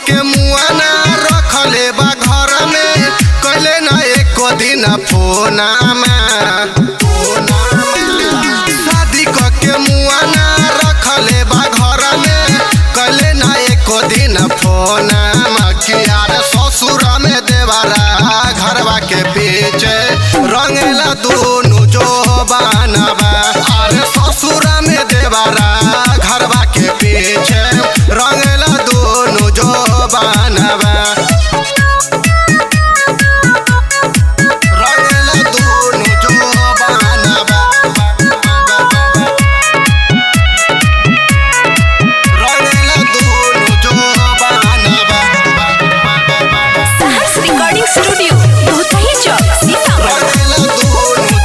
के मुआना रखले बा घर में कैले ना एको दिन फोना शादी के मुआना रखले बा घर में कैले ना एको दिन फोना यार ससुर में देवरा घरवा के पीछे रंगेला दोनों जो बनवा अरे ससुर में देवरा घरवा के पीछे रंगेला दोनों जो बनवा रंगेला दोनों जो बनवा रंगेला दोनों जो बनवा सहर्ष रिकॉर्डिंग स्टूडियो भूतही चौक सीतामढ़ी।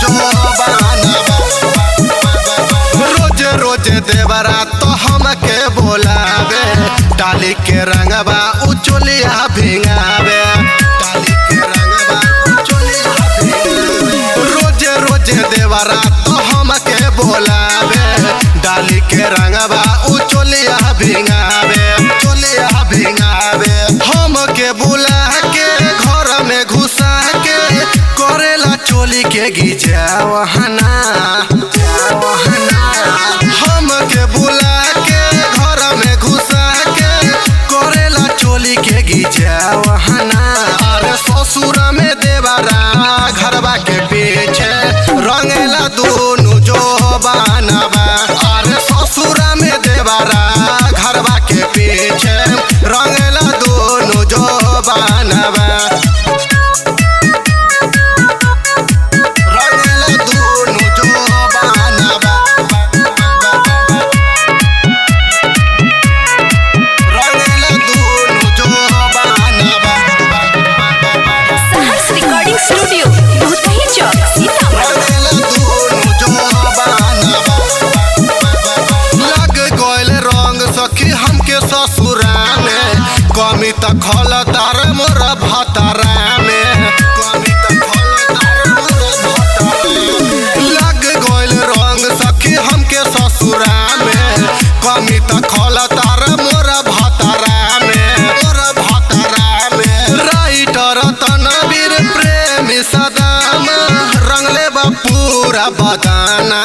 रोज देवरा तो हमके बोलावे डाली के रंगवा उचोलिया भिंगावे डाली के रंगवा उचोलिया भिंगावे रोज देवरा तो हमके बोलावे डाली के रंगवा उचोलिया भिंगावे चोलिया भिंगावे हमके बुला के घर में घुसा के करेला चोली के गिजावहना हमके बुला के घर में घुसा के करेला चोली के गिजावहना अरे ससुर में देवरा घरवा के पीछे रंगेला दोनों जो बनवा अरे ससुर में देवरा घरवा के पीछे रंगेला दोनों जो बनवा स्टूडियो भूतही चौक सीतामढ़ी। लग गइल रंग सखी हमके ससुरा में कमी त खल तार मोर भतरा में कमी त खल तार मोर भतरा लग गइल रंग सखी हमके ससुरा में कमी त खल तार मोर भतरा में राइटर तनवीर प्रेमी सदाम रंगले बा पूरा बदाना।